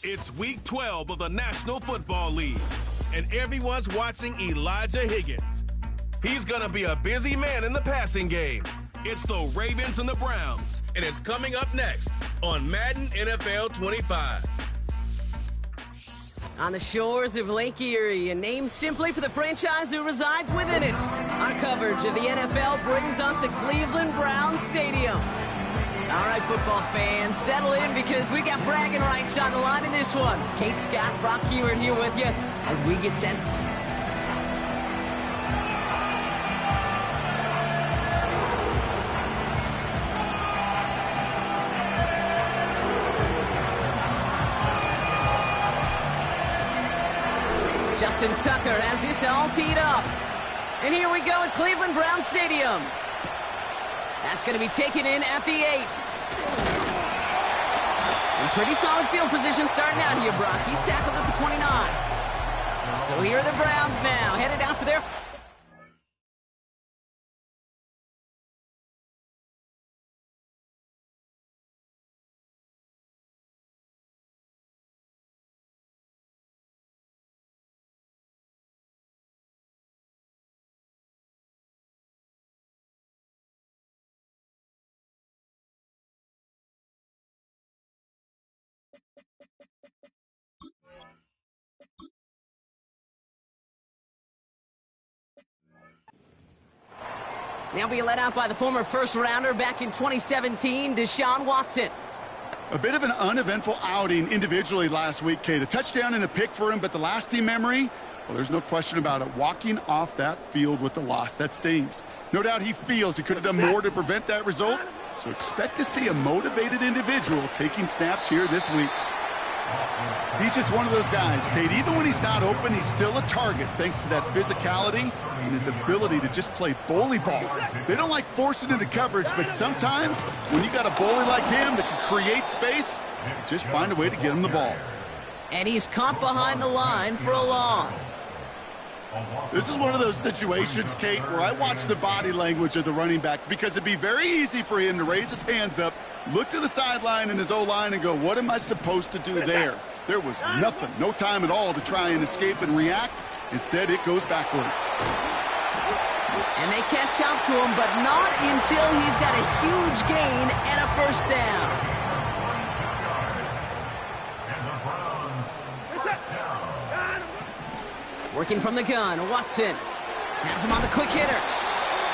It's week 12 of the National Football League, and everyone's watching Elijah Higgins. He's going to be a busy man in the passing game. It's the Ravens and the Browns, and it's coming up next on Madden NFL 25. On the shores of Lake Erie, and named simply for the franchise who resides within it, our coverage of the NFL brings us to Cleveland Browns Stadium. All right, football fans, settle in because we got bragging rights on the line in this one. Kate Scott, Brock Huard here with you as we get set. Justin Tucker has this all teed up. And here we go at Cleveland Browns Stadium. That's going to be taken in at the 8. And pretty solid field position starting out here, Brock. He's tackled at the 29. So here are the Browns now, headed out for their... Now being led out by the former first-rounder back in 2017, Deshaun Watson. A bit of an uneventful outing individually last week, Kate. A touchdown and a pick for him, but the lasting memory, well, there's no question about it. Walking off that field with the loss, that stings. No doubt he feels he could have done more to prevent that result, so expect to see a motivated individual taking snaps here this week. He's just one of those guys, Kate. Even when he's not open, he's still a target thanks to that physicality and his ability to just play bully ball. They don't like forcing into coverage, but sometimes when you got a bully like him that can create space, just find a way to get him the ball. And he's caught behind the line for a loss. This is one of those situations, Kate, where I watch the body language of the running back because it'd be very easy for him to raise his hands up, look to the sideline and his O-line and go, what am I supposed to do there? There was nothing, no time at all to try and escape and react. Instead, it goes backwards. And they catch up to him, but not until he's got a huge gain and a first down. Working from the gun, Watson has him on the quick hitter.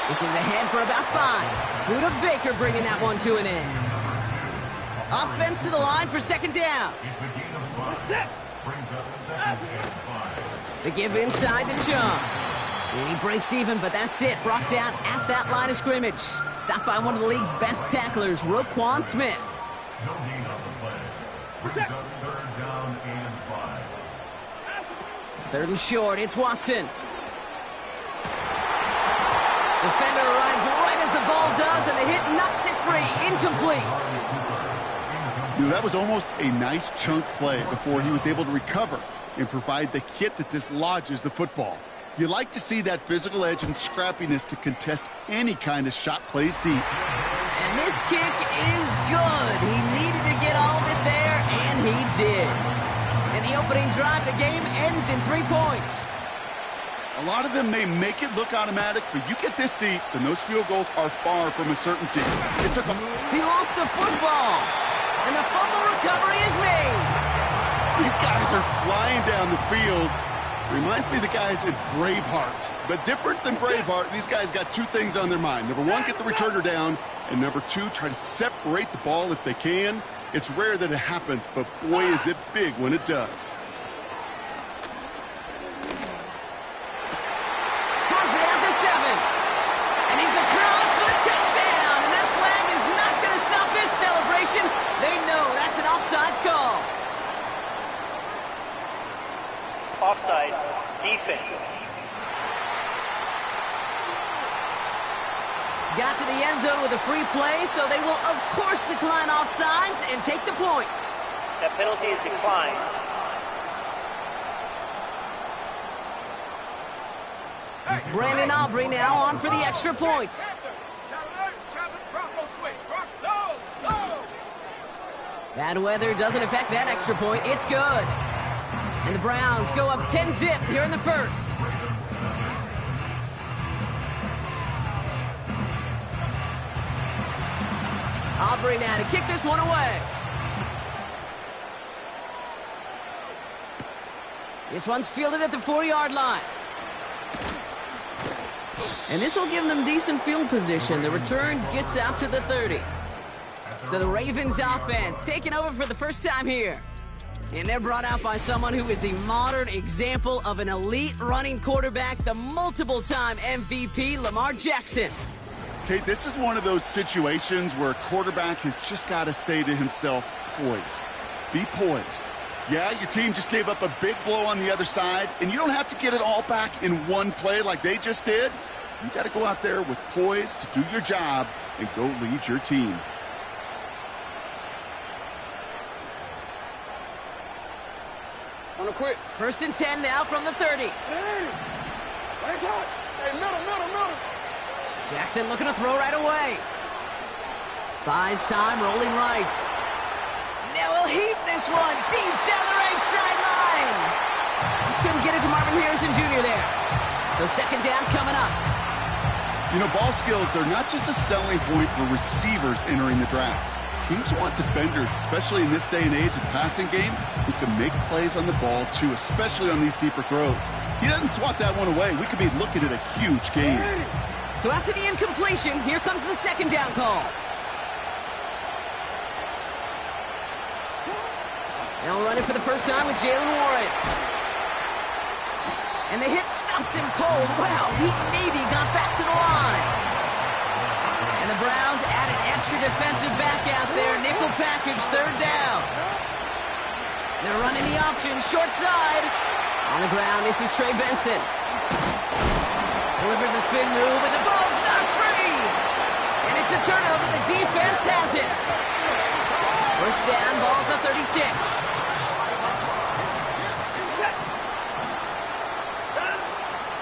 This is ahead for about 5. Buda Baker bringing that one to an end. Offense to the line for second down. The give inside to John. And he breaks even, but that's it. Brought down at that line of scrimmage. Stopped by one of the league's best tacklers, Roquan Smith. Third and short, it's Watson. Defender arrives right as the ball does, and the hit knocks it free. Incomplete. Dude, that was almost a nice chunk play before he was able to recover and provide the hit that dislodges the football. You like to see that physical edge and scrappiness to contest any kind of shot plays deep. And this kick is good. He needed to get all of it there, and he did. And the opening drive of the game ends in 3 points. A lot of them may make it look automatic, but you get this deep, and those field goals are far from a certainty. It took a... He lost the football, and the fumble recovery is made. These guys are flying down the field. Reminds me of the guys in Braveheart. But different than Braveheart, these guys got 2 things on their mind. Number 1, get the returner down, and number 2, try to separate the ball if they can. It's rare that it happens, but boy, is it big when it does. Has it at the 7. And he's across for the touchdown. And that flag is not going to stop this celebration. They know that's an offsides call. Offside, defense. Got to the end zone with a free play, so they will, of course, decline offsides and take the points. That penalty is declined. Brandon Aubrey now on for the extra point. Bad weather doesn't affect that extra point. It's good. And the Browns go up 10-zip here in the first. Aubrey now to kick this one away. This one's fielded at the 4-yard line. And this will give them decent field position. The return gets out to the 30. So the Ravens offense taking over for the first time here. And they're brought out by someone who is the modern example of an elite running quarterback, the multiple-time MVP, Lamar Jackson. Kate, this is one of those situations where a quarterback has just got to say to himself, poised. Be poised. Yeah, your team just gave up a big blow on the other side, and you don't have to get it all back in one play like they just did. You got to go out there with poise to do your job and go lead your team. On the quick. 1st and 10 now from the 30. Hey, middle. Jackson looking to throw right away. Buys time, rolling right. Now he'll heave this one deep down the right sideline. Just couldn't get it to Marvin Harrison Jr. there. So 2nd down coming up. You know, ball skills, they're not just a selling point for receivers entering the draft. Teams want defenders, especially in this day and age of the passing game, who can make plays on the ball, too, especially on these deeper throws. He doesn't swat that one away. We could be looking at a huge game. So after the incompletion, here comes the 2nd down call. They'll run it for the first time with Jaylen Warren. And the hit stops him cold. Wow, he maybe got back to the line. And the Browns add an extra defensive back out there. Nickel package, 3rd down. They're running the option, short side. On the ground, this is Trey Benson. Delivers a spin move, and the ball's knocked free. And it's a turnover. The defense has it. 1st down, ball at the 36.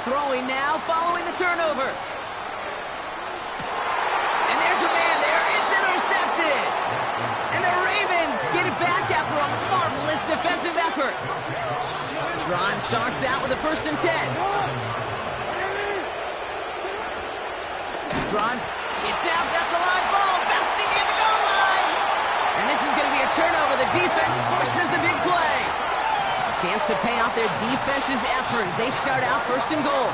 Throwing now, following the turnover. And there's a man there. It's intercepted. And the Ravens get it back after a marvelous defensive effort. Drive starts out with a 1st and 10. Drives. It's out. That's a live ball. Bouncing near the goal line. And this is going to be a turnover. The defense forces the big play. Chance to pay off their defense's effort as they start out 1st and goal.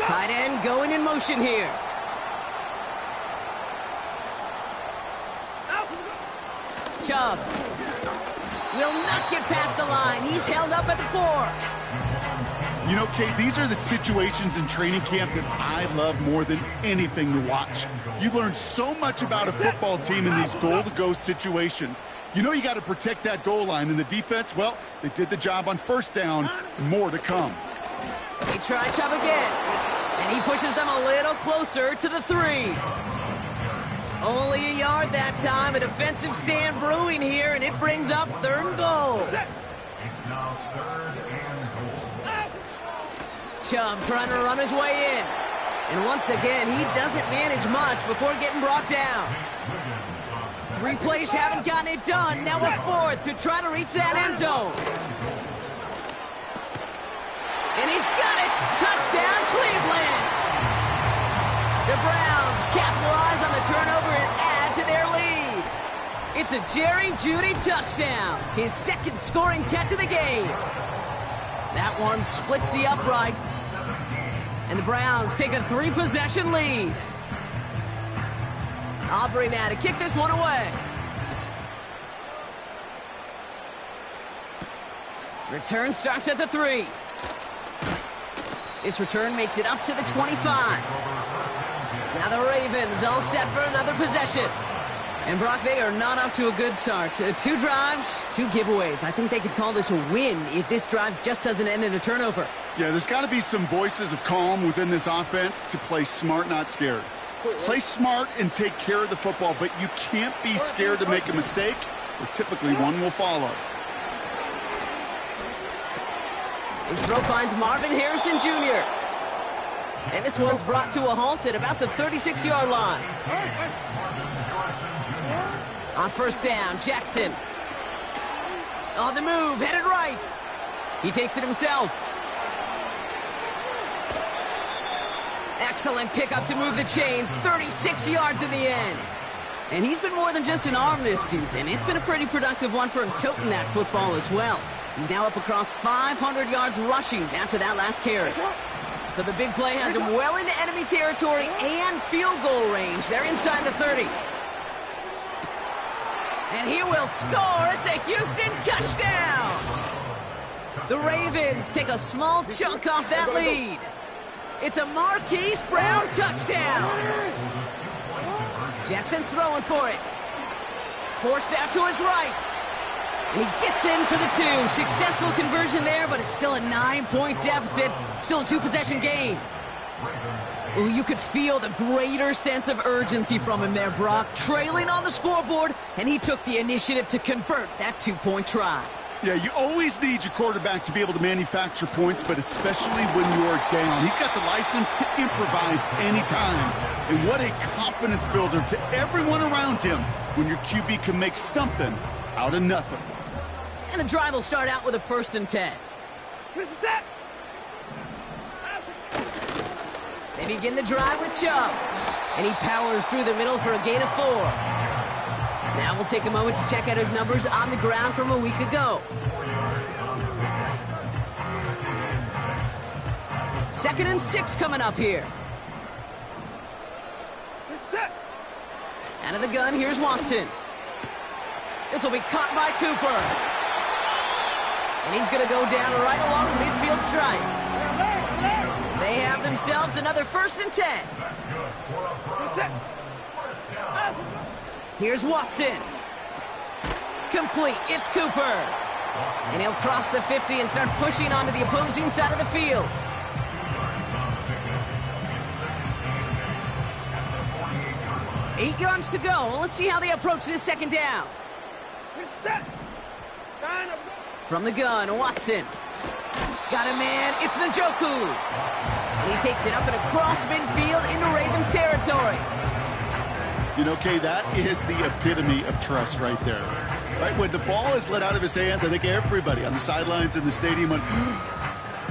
Tight end going in motion here. Chubb will not get past the line. He's held up at the 4. You know, Kate, these are the situations in training camp that I love more than anything to watch. You learn so much about a football team in these goal-to-go situations. You know you got to protect that goal line, and the defense, well, they did the job on 1st down. More to come. They try Chubb again, and he pushes them a little closer to the 3. Only a yard that time. A defensive stand brewing here, and it brings up 3rd and goal. Chubb trying to run his way in. And once again, he doesn't manage much before getting brought down. 3 plays haven't gotten it done. Now a 4th to try to reach that end zone. And he's got it. Touchdown, Cleveland. The Browns capitalize on the turnover and add to their lead. It's a Jerry Jeudy touchdown. His 2nd scoring catch of the game. That one splits the uprights. And the Browns take a 3-possession lead. Aubrey now to kick this one away. Return starts at the 3. This return makes it up to the 25. Now the Ravens all set for another possession. And Brock, they are not off to a good start. 2 drives, 2 giveaways. I think they could call this a win if this drive just doesn't end in a turnover. Yeah, there's got to be some voices of calm within this offense to play smart, not scared. Play smart and take care of the football, but you can't be scared to make a mistake, or typically one will follow. His throw finds Marvin Harrison Jr. And this one's brought to a halt at about the 36-yard line. On first down, Jackson. On the move, headed right. He takes it himself. Excellent pickup to move the chains. 36 yards in the end. And he's been more than just an arm this season. It's been a pretty productive one for him toting that football as well. He's now up across 500 yards rushing after that last carry. So the big play has him well into enemy territory and field goal range. They're inside the 30. And he will score. It's a Houston touchdown. The Ravens take a small chunk off that lead. It's a Marquise Brown touchdown. Jackson throwing for it. Forced out to his right. And he gets in for the 2. Successful conversion there, but it's still a 9-point deficit. Still a 2-possession game. Ooh, you could feel the greater sense of urgency from him there, Brock. Trailing on the scoreboard, and he took the initiative to convert that 2-point try. Yeah, you always need your quarterback to be able to manufacture points, but especially when you're down. He's got the license to improvise anytime. And what a confidence builder to everyone around him when your QB can make something out of nothing. And the drive will start out with a 1st and 10. They begin the drive with Chubb. And he powers through the middle for a gain of 4. Now we'll take a moment to check out his numbers on the ground from a week ago. 2nd and 6 coming up here. Out of the gun, here's Watson. This will be caught by Cooper. And he's going to go down right along the midfield stripe. They have themselves another 1st and 10. Here's Watson. Complete. It's Cooper. And he'll cross the 50 and start pushing onto the opposing side of the field. Eight yards to go. Well, let's see how they approach this 2nd down. From the gun, Watson. Got a man. It's Njoku. And he takes it up and across midfield into Ravens territory. You know, Kay, that is the epitome of trust right there. Right? When the ball is let out of his hands, I think everybody on the sidelines in the stadium went,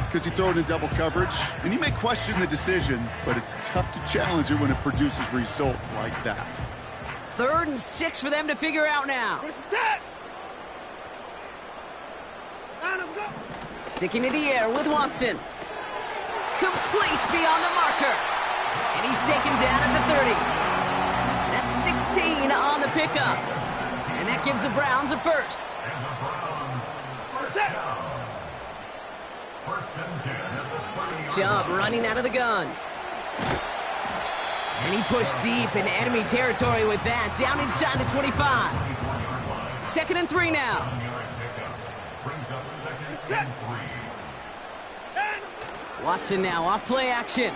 because you throw it in double coverage. And you may question the decision, but it's tough to challenge it when it produces results like that. 3rd and 6 for them to figure out now. Sticking to the air with Watson. Complete beyond the marker. And he's taken down at the 30. That's 16 on the pickup. And that gives the Browns a 1st. Chubb running out of the gun. And he pushed deep into enemy territory with that. Down inside the 25. 2nd and 3 now. Watson now off play action.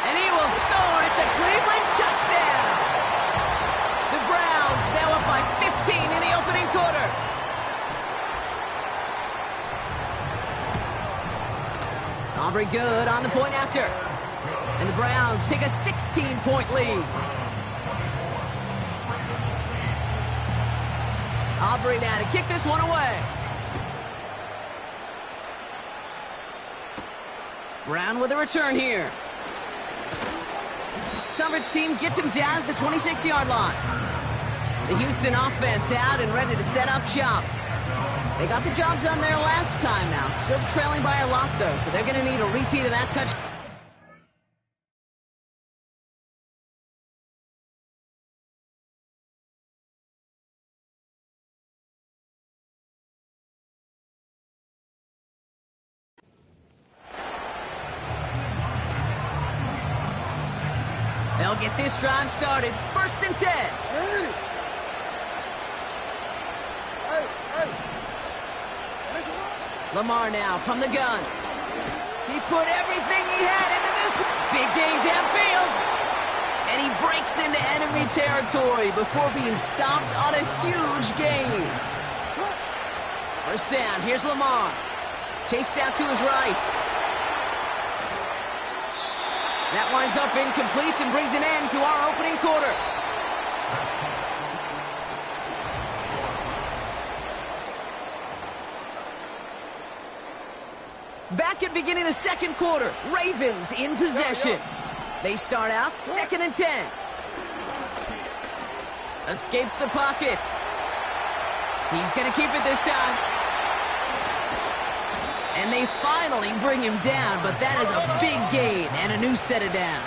And he will score. It's a Cleveland touchdown. The Browns now up by 15 in the opening quarter. Aubrey good on the point after. And the Browns take a 16-point lead. Aubrey now to kick this one away. Brown with a return here. Coverage team gets him down at the 26-yard line. The Houston offense out and ready to set up shop. They got the job done there last time out. Still trailing by a lot, though, so they're going to need a repeat of that touch. They'll get this drive started. 1st and 10. Lamar now from the gun. He put everything he had into this big game downfield. And he breaks into enemy territory before being stopped on a huge gain. 1st down. Here's Lamar. Chased out to his right. That winds up incomplete and brings an end to our opening quarter. Back at beginning of the second quarter, Ravens in possession. They start out 2nd and 10. Escapes the pocket. He's going to keep it this time. And they finally bring him down, but that is a big gain and a new set of downs.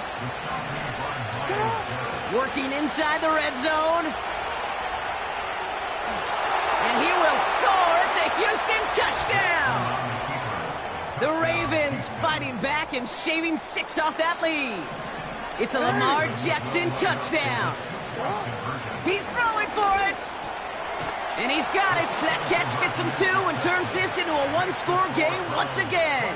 Working inside the red zone. And he will score. It's a Houston touchdown. The Ravens fighting back and shaving 6 off that lead. It's a Lamar Jackson touchdown. He's throwing for it. And he's got it. That catch gets him 2 and turns this into a 1-score game once again.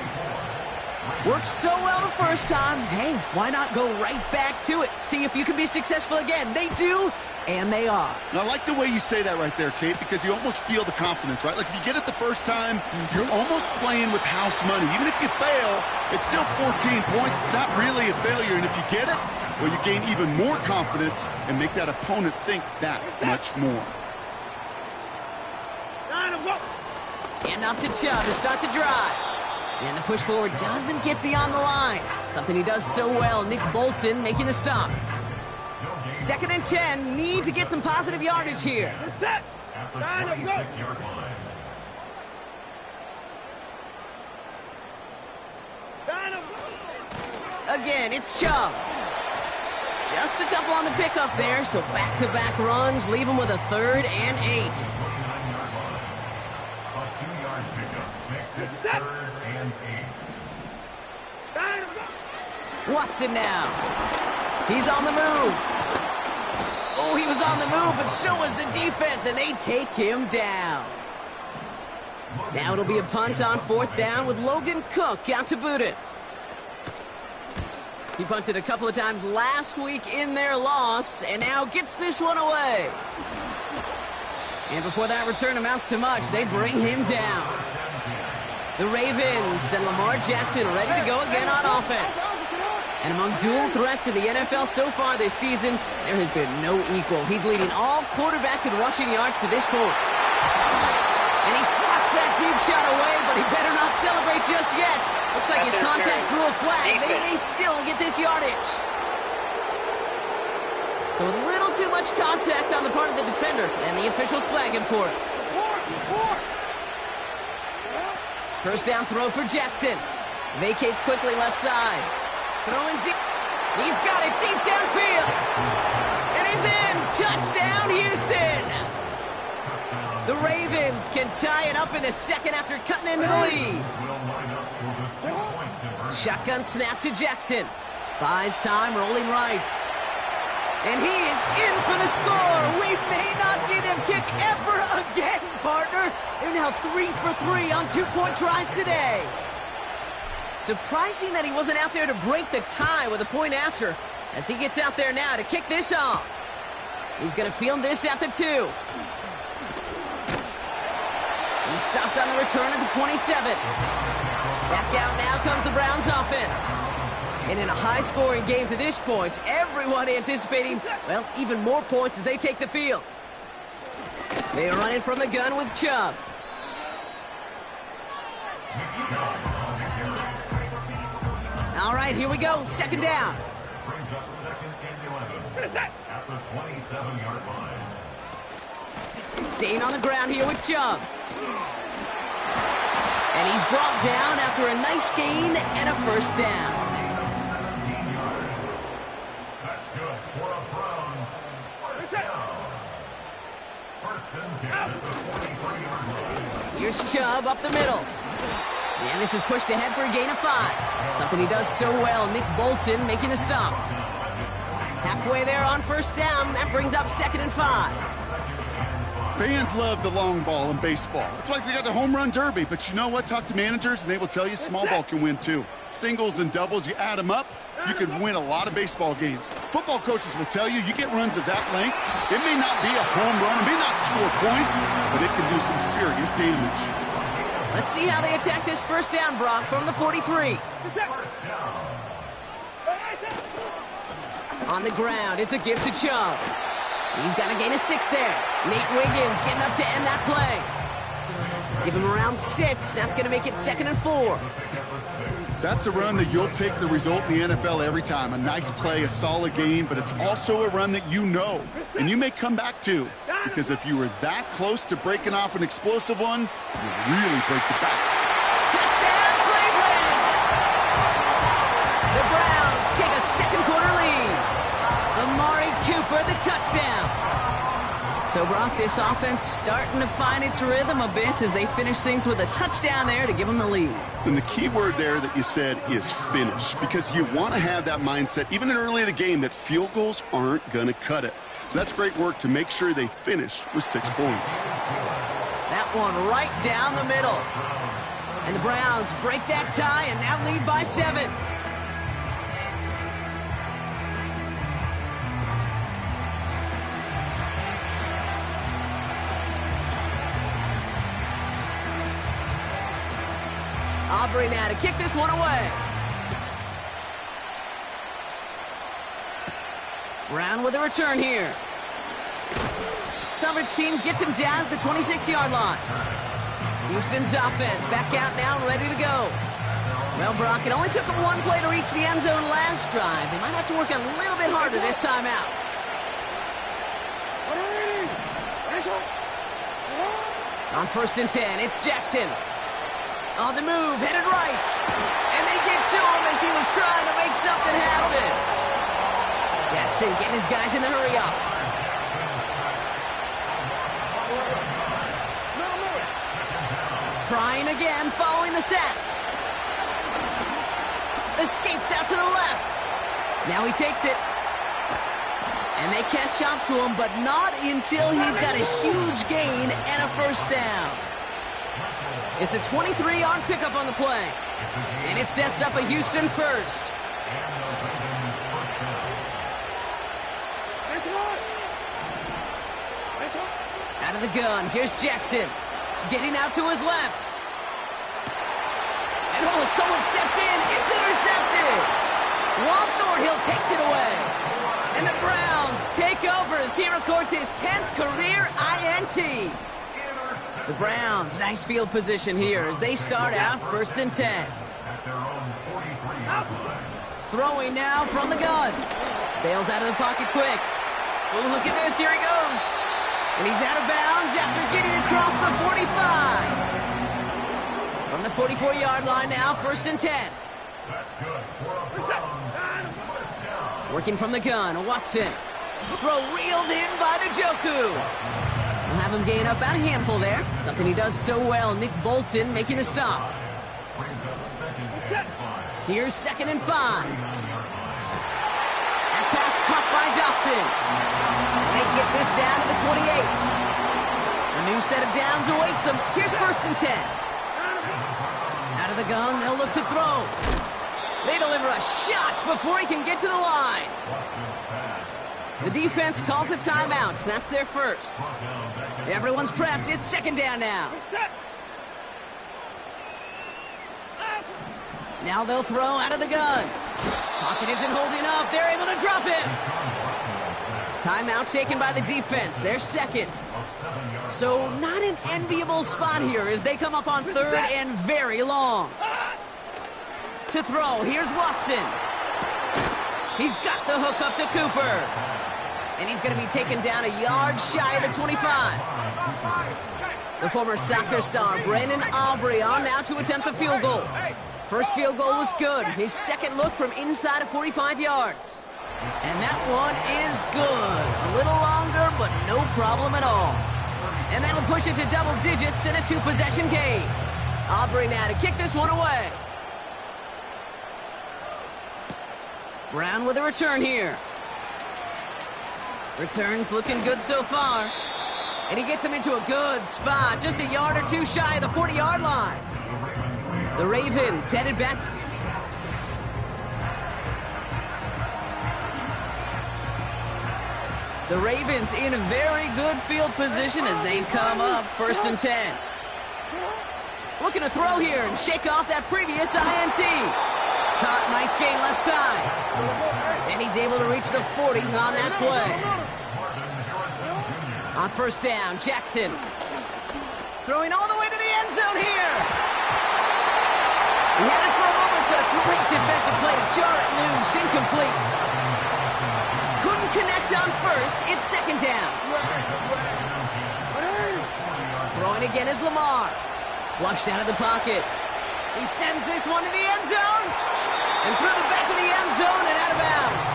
Worked so well the first time. Hey, why not go right back to it? See if you can be successful again. They do, and they are. And I like the way you say that right there, Kate, because you almost feel the confidence, right? Like if you get it the first time, you're almost playing with house money. Even if you fail, it's still 14 points. It's not really a failure. And if you get it, well, you gain even more confidence and make that opponent think that much more. And off to Chubb to start the drive. And the push forward doesn't get beyond the line. Something he does so well. Nick Bolton making the stop. 2nd and 10. Need to get some positive yardage here. Set. Again, it's Chubb. Just a couple on the pickup there, so back-to-back runs leave him with a 3rd and 8. Watson now. He's on the move. Oh, he was on the move, but so was the defense, and they take him down. Now it'll be a punt on 4th down with Logan Cook out to boot it. He punted a couple of times last week in their loss, and now gets this one away. And before that return amounts to much, they bring him down. The Ravens and Lamar Jackson ready to go again on offense. And among dual threats in the NFL so far this season, there has been no equal. He's leading all quarterbacks in rushing yards to this point. And he swats that deep shot away, but he better not celebrate just yet. Looks like his contact drew a flag. They may still get this yardage. So a little too much contact on the part of the defender, and the officials flag him for it. 1st down throw for Jackson. Vacates quickly left side. Throwing deep. He's got it deep downfield. It is in. Touchdown, Houston. The Ravens can tie it up in the 2nd after cutting into the lead. Shotgun snap to Jackson. Buys time, rolling right. And he is in for the score. We may not see them kick ever again, partner. They're now 3 for 3 on 2-point tries today. Surprising that he wasn't out there to break the tie with a point after, as he gets out there now to kick this off. He's going to field this at the 2. He stopped on the return at the 27. Back out now comes the Browns offense. And in a high-scoring game to this point, everyone anticipating, well, even more points as they take the field. They are running from the gun with Chubb. All right, here we go. 2nd down. Brings up 2nd and 11 at the 27-yard line. Staying on the ground here with Chubb. And he's brought down after a nice gain and a 1st down. 17 yards. That's good for a Browns 1st down. 1st and 10 at the 43-yard line. Here's Chubb up the middle. And this is pushed ahead for a gain of 5. Something he does so well. Nick Bolton making the stop. Halfway there on 1st down. That brings up 2nd and 5. Fans love the long ball in baseball. It's like they got the home run derby, but you know what? Talk to managers, and they will tell you small ball can win too. Singles and doubles, you add them up, you can win a lot of baseball games. Football coaches will tell you, you get runs of that length, it may not be a home run, it may not score points, but it can do some serious damage. Let's see how they attack this 1st down, Brock, from the 43. On the ground, it's a give to Chubb. He's got a gain of 6 there. Nate Wiggins getting up to end that play. Give him around 6. That's going to make it 2nd and 4. That's a run that you'll take the result in the NFL every time. A nice play, a solid game, but it's also a run that you know, and you may come back to, because if you were that close to breaking off an explosive one, you really break the back. Touchdown, Cleveland! The Browns take a second quarter lead. Amari Cooper, the touchdown. So, Brock, this offense starting to find its rhythm a bit as they finish things with a touchdown there to give them the lead. And the key word there that you said is finish, because you want to have that mindset, even in early in the game, that field goals aren't going to cut it. So that's great work to make sure they finish with 6 points. That one right down the middle. And the Browns break that tie and now lead by 7. Aubrey now to kick this one away. Brown with a return here. Coverage team gets him down at the 26-yard line. Houston's offense back out now and ready to go. Well, Brock, it only took them 1 play to reach the end zone last drive. They might have to work a little bit harder this time out. On 1st and 10, it's Jackson. On the move, headed right. And they get to him as he was trying to make something happen. Jackson getting his guys in the hurry up. Trying again, following the sack. Escapes out to the left. Now he takes it. And they catch up to him, but not until he's got a huge gain and a 1st down. It's a 23-yard pickup on the play. And it sets up a Houston 1st. Out of the gun, here's Jackson. Getting out to his left. And someone stepped in. It's intercepted. Juan Thornhill takes it away. And the Browns take over as he records his 10th career INT. The Browns, nice field position here as they start out 1st and 10. Throwing now from the gun. Bails out of the pocket quick. Oh, look at this, here he goes. And he's out of bounds after getting across the 45. From the 44-yard line now, 1st and 10. Working from the gun, Watson. Throw reeled in by Njoku. We'll have him gain up about a handful there. Something he does so well. Nick Bolton making a stop. Here's 2nd and 5. That pass caught by Dotson. And they get this down to the 28. A new set of downs awaits them. Here's 1st and 10. Out of the gun, they'll look to throw. They deliver a shot before he can get to the line. The defense calls a timeout. That's their 1st. Everyone's prepped. It's 2nd down now. Now they'll throw out of the gun. Pocket isn't holding up. They're able to drop it. Timeout taken by the defense. They're 2nd. So not an enviable spot here as they come up on 3rd and very long. To throw, here's Watson. He's got the hook up to Cooper. And he's going to be taken down a yard shy of the 25. The former soccer star, Brandon Aubrey, on now to attempt the field goal. First field goal was good. His 2nd look from inside of 45 yards. And that one is good. A little longer, but no problem at all. And that'll push it to double digits in a 2-possession game. Aubrey now to kick this one away. Brown with a return here. Returns looking good so far. And he gets him into a good spot, just a yard or 2 shy of the 40-yard line. The Ravens headed back. The Ravens in a very good field position as they come up 1st and 10. Looking to throw here and shake off that previous INT. Caught, nice gain left side. And he's able to reach the 40 on that play. On 1st down, Jackson. Throwing all the way to the end zone here. He had it for a moment, but a great defensive play to jar it loose. Incomplete. Couldn't connect on first. It's second down. Throwing again is Lamar. Flushed out of the pocket. He sends this one to the end zone. And through the back of the end zone and out of bounds.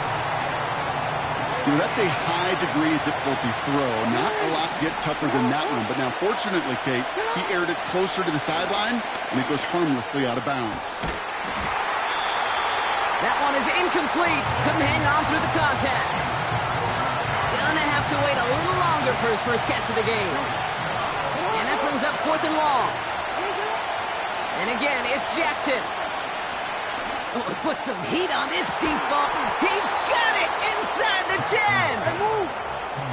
You know, that's a high degree of difficulty throw. Not a lot get tougher than that one. But now, fortunately, Kate, he aired it closer to the sideline, and it goes harmlessly out of bounds. That one is incomplete. Couldn't hang on through the contact. Gonna have to wait a little longer for his first catch of the game. And that brings up 4th and long. And again, it's Jackson. Oh, he put some heat on this deep ball. He's got it inside the 10.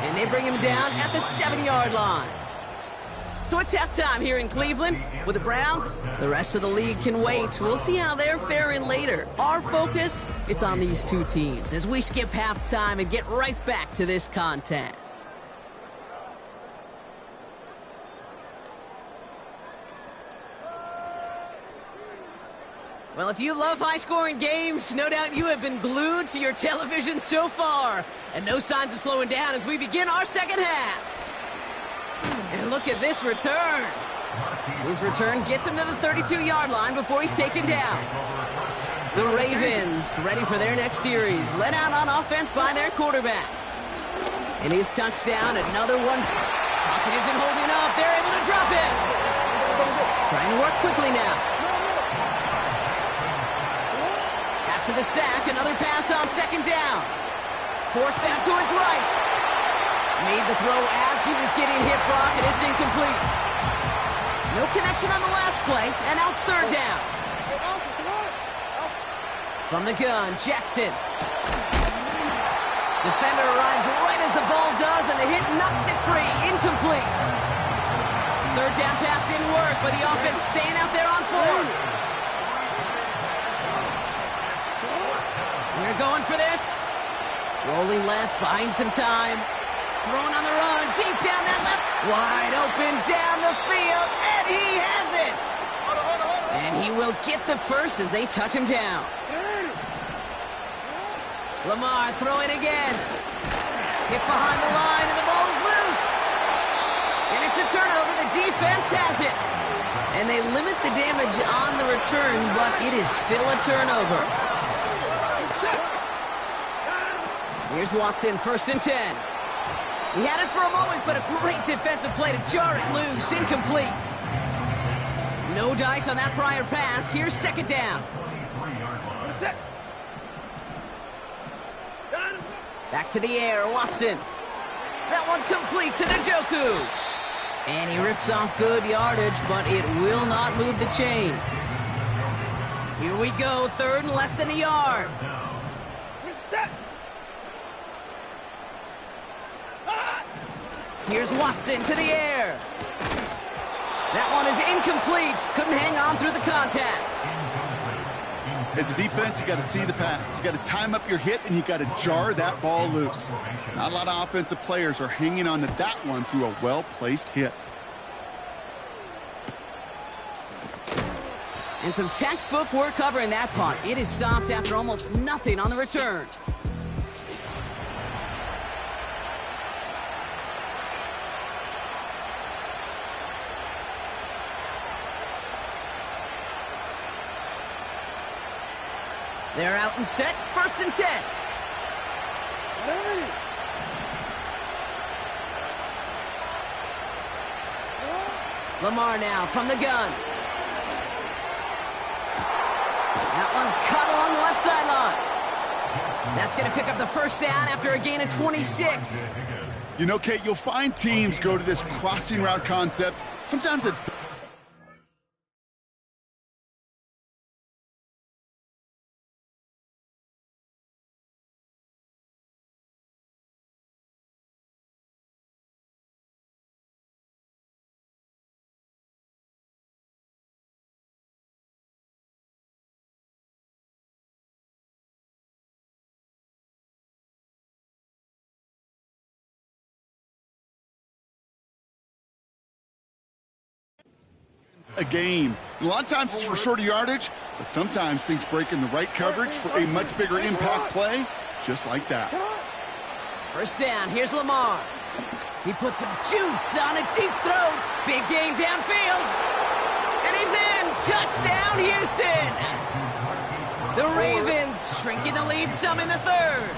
And they bring him down at the 7-yard line. So it's halftime here in Cleveland with the Browns. The rest of the league can wait. We'll see how they're faring later. Our focus, it's on these two teams as we skip halftime and get right back to this contest. Well, if you love high-scoring games, no doubt you have been glued to your television so far. And no signs of slowing down as we begin our second half. And look at this return. His return gets him to the 32-yard line before he's taken down. The Ravens, ready for their next series, led out on offense by their quarterback. And his touchdown, another one. Pocket isn't holding up. They're able to drop it. Trying to work quickly now. To the sack, another pass on second down. Forced out to his right. Made the throw as he was getting hit, Brock, and it's incomplete. No connection on the last play, and now it's third down. From the gun, Jackson. Defender arrives right as the ball does, and the hit knocks it free. Incomplete. Third down pass didn't work, but the offense staying out there on 4. We're going for this. Rolling left, buying some time. Thrown on the run, deep down that left. Wide open down the field, and he has it. And he will get the first as they touch him down. Lamar throwing again. Hit behind the line, and the ball is loose. And it's a turnover. The defense has it. And they limit the damage on the return, but it is still a turnover. Here's Watson, 1st and 10. He had it for a moment, but a great defensive play to jar it loose. Incomplete. No dice on that prior pass. Here's second down. Back to the air, Watson. That one complete to Njoku. And he rips off good yardage, but it will not move the chains. Here we go, 3rd and less than a yard. Here's Watson to the air. That one is incomplete. Couldn't hang on through the contact. As a defense, you got to see the pass. You got to time up your hit, and you got to jar that ball loose. Not a lot of offensive players are hanging on to that one through a well-placed hit. And some textbook work covering that punt. It is stopped after almost nothing on the return. They're out and set, 1st and 10. Lamar now from the gun. That one's caught along the left sideline. That's going to pick up the first down after a gain of 26. You know, Kate, you'll find teams go to this crossing route concept. Sometimes it a game. And a lot of times it's for shorter yardage, but sometimes things break in the right coverage for a much bigger impact play, just like that. First down, here's Lamar. He puts some juice on a deep throw. Big gain downfield. And he's in. Touchdown, Houston. The Ravens shrinking the lead some in the third.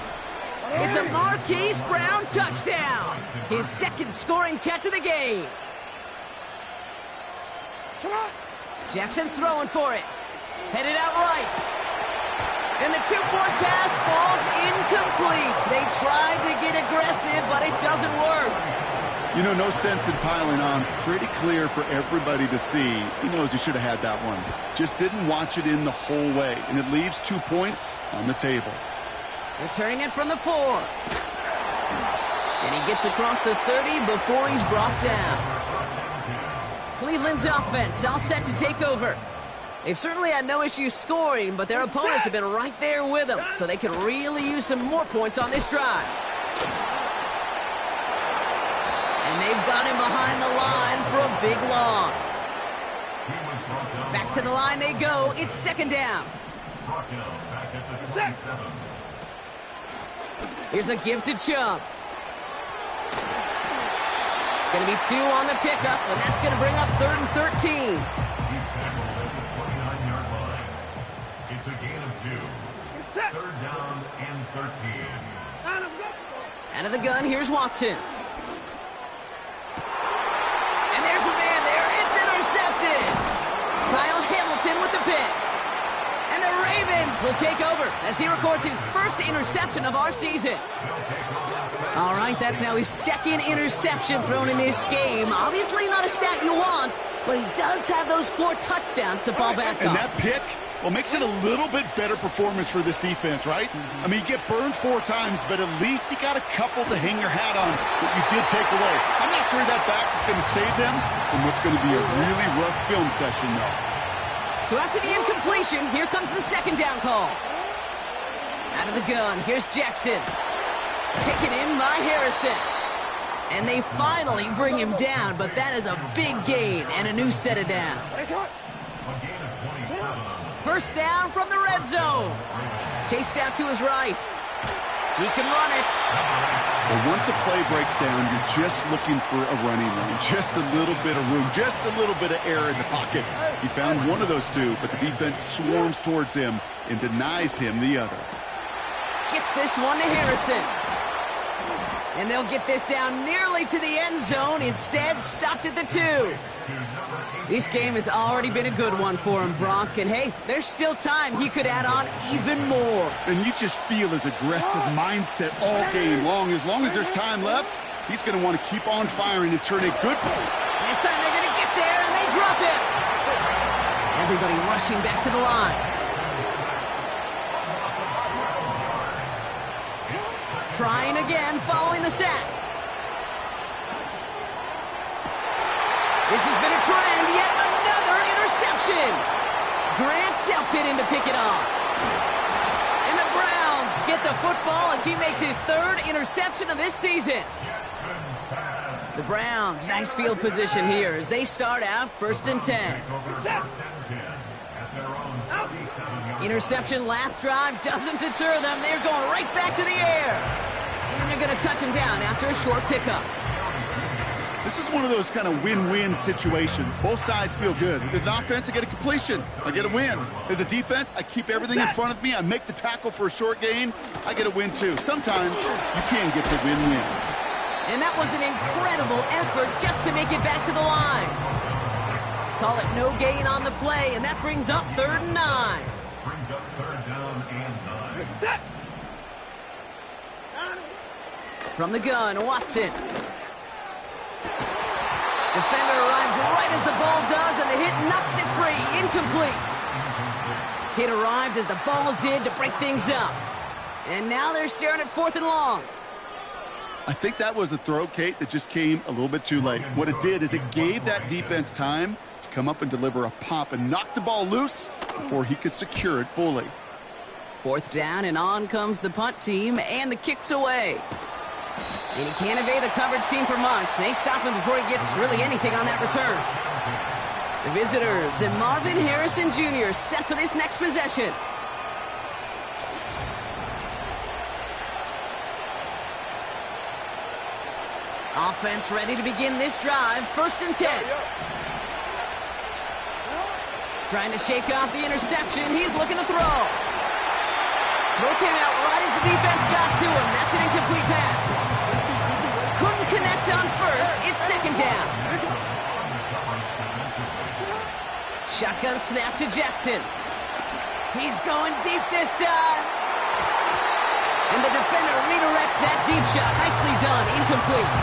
It's a Marquise Brown touchdown. His second scoring catch of the game. Jackson throwing for it. Headed out right. And the two-point pass falls incomplete. They tried to get aggressive, but it doesn't work. You know, no sense in piling on. Pretty clear for everybody to see. He knows he should have had that one. Just didn't watch it in the whole way. And it leaves 2 points on the table. Returning it from the 4. And he gets across the 30 before he's brought down. Cleveland's offense all set to take over. They've certainly had no issues scoring, but their opponents have been right there with them, so they could really use some more points on this drive. And they've got him behind the line for a big loss. Back to the line they go. It's second down. Here's a give to Chubb. It's going to be 2 on the pickup, and that's going to bring up 3rd and 13. It's a gain of 2. 3rd down and 13. Out of the gun, here's Watson. And there's a man there. It's intercepted. Kyle Hamilton with the pick. And the Ravens will take over as he records his first interception of our season. All right, that's now his second interception thrown in this game. Obviously not a stat you want, but he does have those 4 touchdowns to fall back on. And that pick, well, makes it a little bit better performance for this defense, right? I mean, you get burned 4 times, but at least you got a couple to hang your hat on that you did take away. I'm not sure that back is going to save them from what's going to be a really rough film session, though. So after the incompletion, here comes the second down call. Out of the gun, here's Jackson. Taken in by Harrison. And they finally bring him down, but that is a big gain and a new set of downs. First down from the red zone. Chased out to his right. He can run it. Well, once a play breaks down, you're just looking for a running lane. Just a little bit of room, just a little bit of air in the pocket. He found one of those 2, but the defense swarms towards him and denies him the other. Gets this one to Harrison. And they'll get this down nearly to the end zone. Instead, stopped at the 2. This game has already been a good one for him, Brock. And hey, there's still time. He could add on even more. And you just feel his aggressive mindset all game long. As there's time left, he's going to want to keep on firing and turn a good play. This time they're going to get there, and they drop him. Everybody rushing back to the line. Trying again, following the sack. This has been a trend, yet another interception. Grant Delpit in to pick it off. And the Browns get the football as he makes his 3rd interception of this season. The Browns, nice field position here as they start out 1st and 10. Interception last drive doesn't deter them. They're going right back to the air. And they're going to touch him down after a short pickup. This is one of those kind of win-win situations. Both sides feel good. As an offense, I get a completion. I get a win. As a defense, I keep everything in front of me. I make the tackle for a short gain. I get a win, too. Sometimes you can get to win-win. And that was an incredible effort just to make it back to the line. Call it no gain on the play, and that brings up 3rd and 9. Brings up 3rd down and 9. From the gun, Watson. Defender arrives right as the ball does, and the hit knocks it free. Incomplete. Hit arrived as the ball did to break things up. And now they're staring at 4th and long. I think that was a throw, Kate, that just came a little bit too late. What it did is it gave that defense time to come up and deliver a pop and knock the ball loose before he could secure it fully. 4th down, and on comes the punt team, and the kick's away. And he can't evade the coverage team for much. They stop him before he gets really anything on that return. The visitors and Marvin Harrison Jr. set for this next possession. Offense ready to begin this drive. 1st and 10. Trying to shake off the interception. He's looking to throw. Throw came out right as the defense got to him. That's an incomplete pass. Couldn't connect on 1st. It's 2nd down. Shotgun snap to Jackson. He's going deep this time. And the defender redirects that deep shot. Nicely done. Incomplete.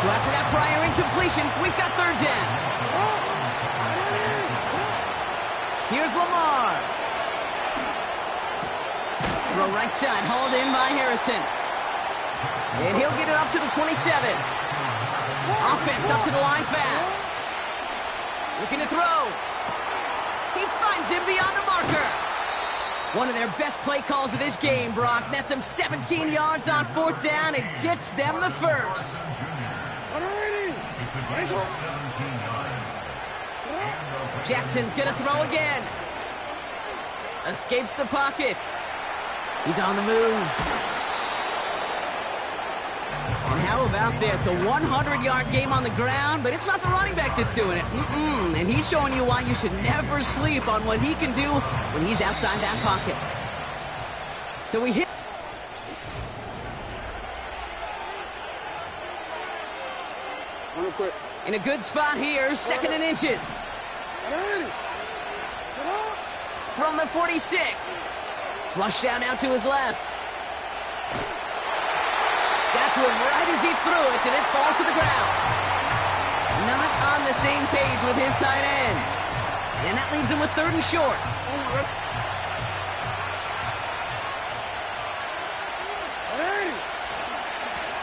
So after that prior incompletion, we've got 3rd down. Here's Lamar. Throw right side, hauled in by Harrison. And he'll get it up to the 27. Offense up to the line fast. Looking to throw. He finds him beyond the marker. One of their best play calls of this game, Brock. Nets him 17 yards on 4th down and gets them the first. Jackson's gonna throw again. Escapes the pocket. He's on the move. And how about this? A 100-yard game on the ground, but it's not the running back that's doing it. And he's showing you why you should never sleep on what he can do when he's outside that pocket. So we hit. In a good spot here, 2nd and inches. From the 46. Flush down out to his left. Got to him right as he threw it, and it falls to the ground. Not on the same page with his tight end. And that leaves him with 3rd and short.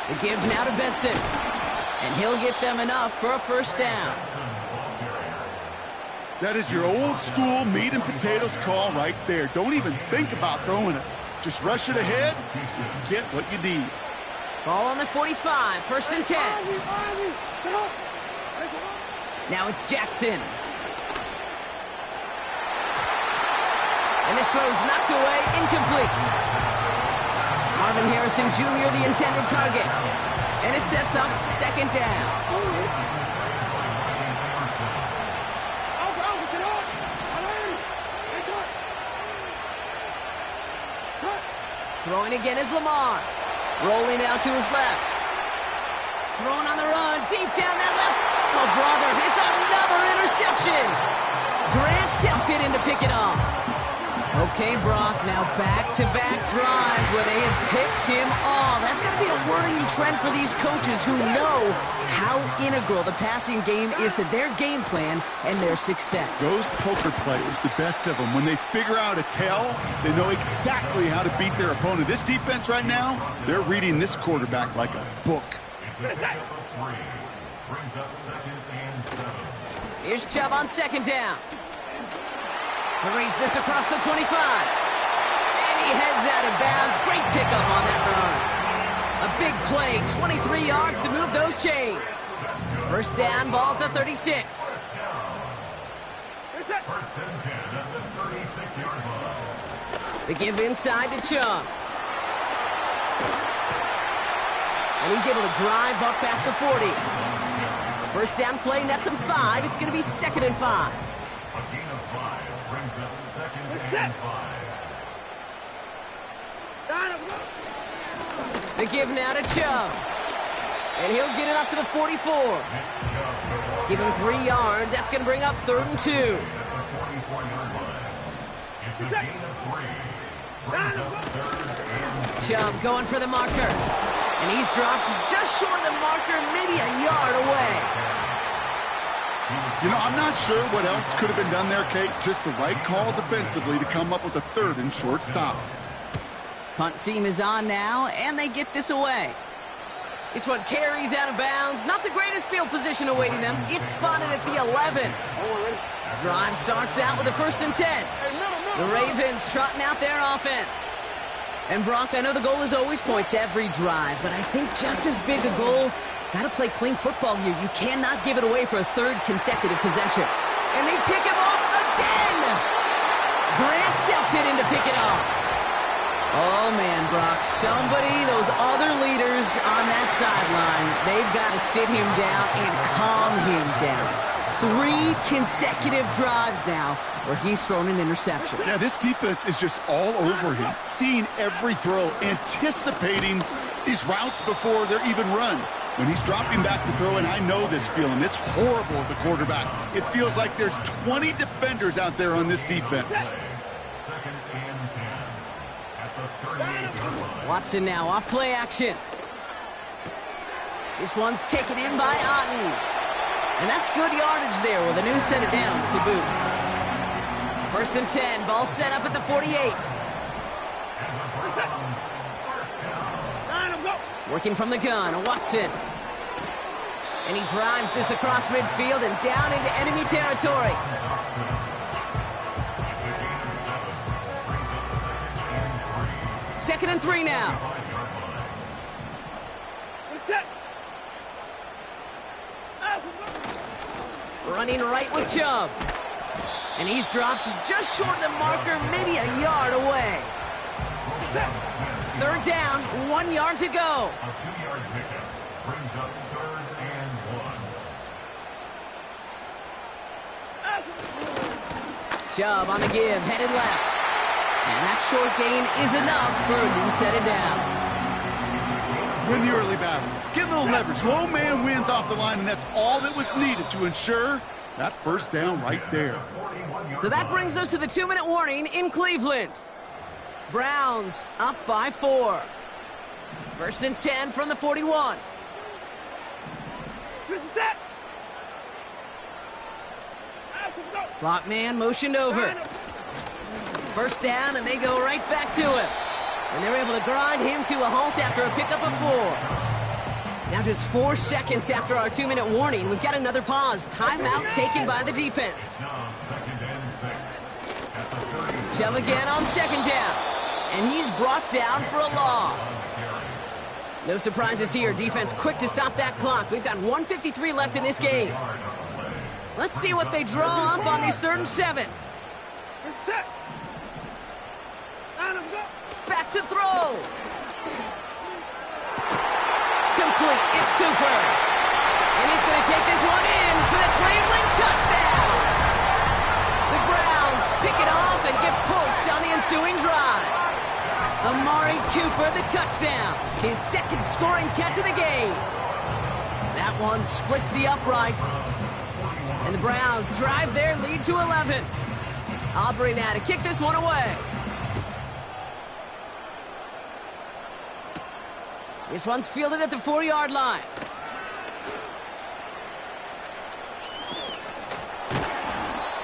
The give now to Benson. And he'll get them enough for a 1st down. That is your old school meat and potatoes call right there. Don't even think about throwing it. Just rush it ahead and get what you need. Ball on the 45, 1st and 10. Now it's Jackson. And this throw's knocked away, incomplete. Marvin Harrison Jr., the intended target. And it sets up 2nd down. Throwing again is Lamar. Rolling out to his left. Throwing on the run, deep down that left. Oh, brother, it's another interception. Grant tempted in to pick it off. Okay, Brock, now back-to-back drives where they have picked him off. That's got to be a worrying trend for these coaches who know how integral the passing game is to their game plan and their success. Those poker players, the best of them, when they figure out a tell, they know exactly how to beat their opponent. This defense right now, they're reading this quarterback like a book. Here's Chubb on 2nd down. Hurries this across the 25. And he heads out of bounds. Great pickup on that run. A big play, 23 yards to move those chains. 1st down, ball at the 36. The give inside to Chubb. And he's able to drive up past the 40. 1st down play, nets him 5. It's going to be 2nd and 5. The give now to Chubb. And he'll get it up to the 44. Give him 3 yards. That's going to bring up 3rd and 2. Chubb going for the marker. And he's dropped just short of the marker, maybe a yard away. You know, I'm not sure what else could have been done there, Kate. Just the right call defensively to come up with a 3rd and short stop. Punt team is on now, and they get this away. This one carries out of bounds. Not the greatest field position awaiting them. It's spotted at the 11. Drive starts out with a 1st and 10. The Ravens trotting out their offense. And Brock, I know the goal is always points every drive, but I think just as big a goal Got to play clean football here. You cannot give it away for a third consecutive possession. And they pick him off again! Grant Delpit in to pick it off. Oh, man, Brock. Those other leaders on that sideline, they've got to sit him down and calm him down. 3 consecutive drives now where he's thrown an interception. Yeah, this defense is just all over him, seeing every throw, anticipating these routes before they're even run. When he's dropping back to throw, and I know this feeling, it's horrible as a quarterback. It feels like there's 20 defenders out there on this defense. Second and 10 at the 38-yard line. Watson now off play action. This one's taken in by Otten. And that's good yardage there with a new set of downs to boot. 1st and 10, ball set up at the 48. Working from the gun, Watson. And he drives this across midfield and down into enemy territory. Second and 3 now. Running right with Chubb. And he's dropped just short of the marker, maybe a yard away. 3rd down, 1 yard to go. A 2-yard pickup brings up 3rd and 1. Chubb on the give, headed left. And that short gain is enough for a new set of downs. Win the early battle. Get a little leverage. Low man wins off the line, and that's all that was needed to ensure that 1st down right there. So that brings us to the 2-minute warning in Cleveland. Browns up by 4. 1st and 10 from the 41. Slot man motioned over. 1st down, and they go right back to him. And they're able to grind him to a halt after a pickup of 4. Now just 4 seconds after our 2-minute warning, we've got another pause. Timeout taken by the defense. Now 2nd and 6 at the 30. Chubb again on 2nd down. And he's brought down for a loss. No surprises here. Defense quick to stop that clock. We've got 1:53 left in this game. Let's see what they draw up on these 3rd and 7. Back to throw. Complete. It's Cooper. And he's going to take this one in for the Cleveland touchdown. The Browns pick it off and get points on the ensuing drive. Amari Cooper, the touchdown. His 2nd scoring catch of the game. That one splits the uprights. And the Browns drive their lead to 11. Aubrey now to kick this one away. This one's fielded at the 4-yard line.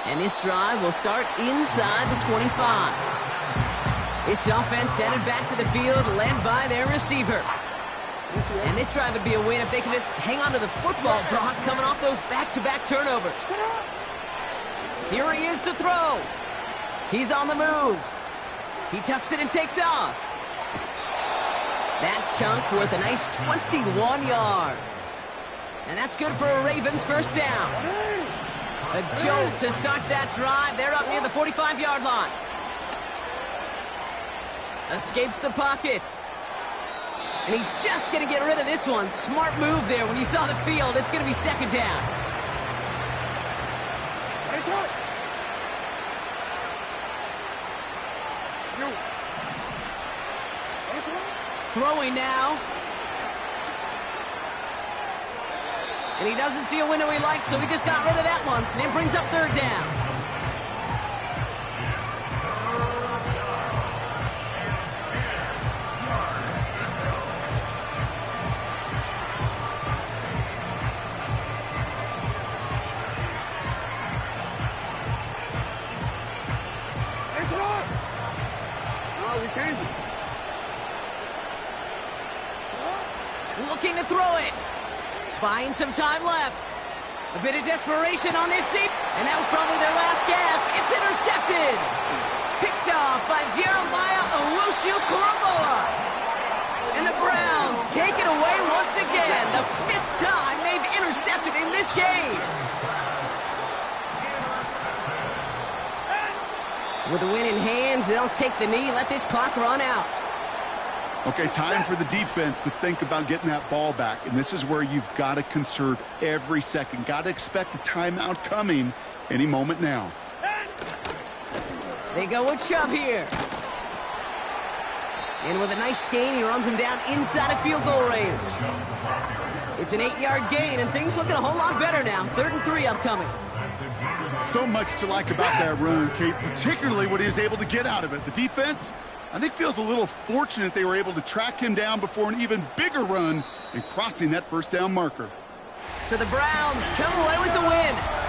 And this drive will start inside the 25. This offense headed back to the field, led by their receiver. And this drive would be a win if they can just hang on to the football, Brock, coming off those back-to-back turnovers. Here he is to throw. He's on the move. He tucks it and takes off. That chunk worth a nice 21 yards. And that's good for a Ravens 1st down. A jolt to start that drive. They're up near the 45-yard line. Escapes the pocket. And he's just going to get rid of this one. Smart move there. When you saw the field, it's going to be 2nd down. Throwing now. And he doesn't see a window he likes, so he just got rid of that one. And then brings up 3rd down. Looking to throw it. Buying some time left. A bit of desperation on this deep. And that was probably their last gasp. It's intercepted. Picked off by Jeremiah Owusu-Koramoah. And the Browns take it away once again. The 5th time intercepted in this game. With the win in hand, they'll take the knee, let this clock run out. Okay, time for the defense to think about getting that ball back. And this is where you've got to conserve every second. Got to expect a timeout coming any moment now. They go with Chubb here. And with a nice gain, he runs him down inside of field goal range. It's an 8-yard gain, and things looking a whole lot better now. 3rd and 3 upcoming. So much to like about that run, Kate, particularly what he was able to get out of it. The defense, I think, feels a little fortunate they were able to track him down before an even bigger run and crossing that first down marker. So the Browns come away with the win.